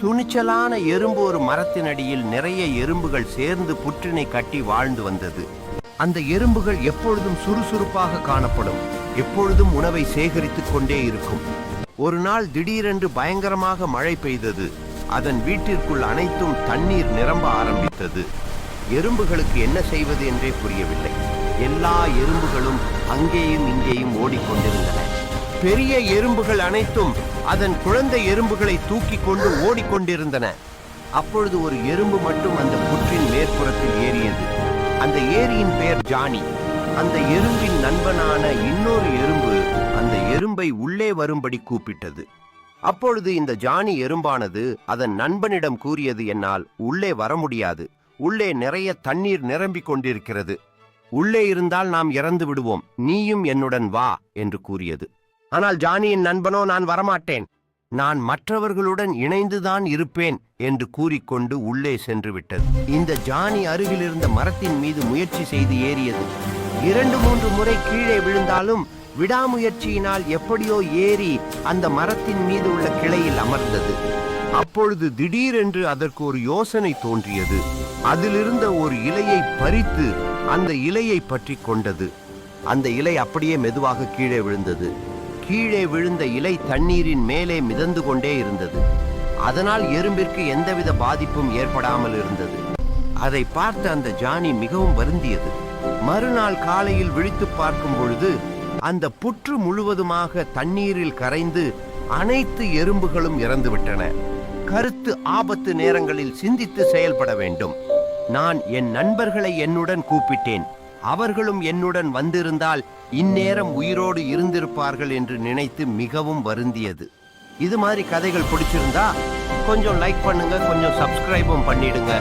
துணிச்சலான எறும்பு ஒரு மரத்தின் அடியில் நிறைய எறும்புகள் சேர்ந்து புற்றினை கட்டி வாழ்ந்து வந்தது. அந்த எறும்புகள் எப்பொழுதும் சுறுசுறுப்பாக காணப்படும், எப்பொழுதும் உணவை சேகரித்துக் கொண்டே இருக்கும். ஒரு நாள் திடீரென்று பயங்கரமாக மழை பெய்தது. அதன் வீட்டிற்குள் அனைத்தும் தண்ணீர் நிரம்ப ஆரம்பித்தது. எறும்புகளுக்கு என்ன செய்வது என்றே புரியவில்லை. எல்லா எறும்புகளும் அங்கேயும் இங்கேயும் ஓடிக்கொண்டிருந்தன. பெரிய எறும்புகள் அனைத்தும் அதன் குழந்தை எறும்புகளை தூக்கி கொண்டு ஓடிக்கொண்டிருந்தன. அப்பொழுது ஒரு எறும்பு மட்டும் அந்த புற்றின் மேற்புறத்தில் ஏறியது. அந்த ஏரியின் பெயர் ஜானி. அந்த எறும்பின் நண்பனான இன்னொரு எறும்பு அந்த எறும்பை உள்ளே வரும்படி கூப்பிட்டது. அப்பொழுது இந்த ஜானி எறும்பானது அதன் நண்பனிடம் கூறியது, என்னால் உள்ளே வர முடியாது, உள்ளே நிறைய தண்ணீர் நிரம்பிக் கொண்டிருக்கிறது, உள்ளே இருந்தால் நாம் இறந்து விடுவோம், நீயும் என்னுடன் வா என்று கூறியது. ஆனால் ஜானியின் நண்பனோ, நான் வரமாட்டேன், நான் மற்றவர்களுடன் இணைந்துதான் இருப்பேன் என்று கூறிக்கொண்டு உள்ளே சென்று விட்டது. இந்த ஜானி அருகில் இருந்த மரத்தின் மீது முயற்சி செய்து ஏறியது. 2-3 முறை கீழே விழுந்தாலும் விடாமுயற்சியினால் எப்படியோ ஏறி அந்த மரத்தின் மீது உள்ள கிளையில் அமர்ந்தது. அப்பொழுது திடீரென்று அதற்கு ஒரு யோசனை தோன்றியது. அதிலிருந்த ஒரு இலையை பறித்து அந்த இலையை பற்றி கொண்டது. அந்த இலை அப்படியே மெதுவாக கீழே விழுந்தது. கீழே விழுந்த இலை தண்ணீரின் மேலே மிதந்து கொண்டே இருந்தது. அதனால் எறும்பிற்கு எந்தவித பாதிப்பும் ஏற்படாமல் இருந்தது. அதை பார்த்து அந்த ஜானி மிகவும் வருந்தியது. மறுநாள் காலையில் விழித்து பார்க்கும் பொழுது அந்த புற்று முழுவதுமாக தண்ணீரில் கரைந்து அனைத்து எறும்புகளும் இறந்துவிட்டன. கருத்து ஆபத்து நேரங்களில் சிந்தித்து செயல்பட வேண்டும். நான் என் நண்பர்களை என்னுடன் கூப்பிட்டேன், அவர்களும் என்னுடன் வந்திருந்தால் இந்நேரம் உயிரோடு இருந்திருப்பார்கள் என்று நினைத்து மிகவும் வருந்தியது. இது மாதிரி கதைகள் பிடிச்சிருந்தா கொஞ்சம் லைக் பண்ணுங்க, கொஞ்சம் சப்ஸ்கிரைபும் பண்ணிடுங்க.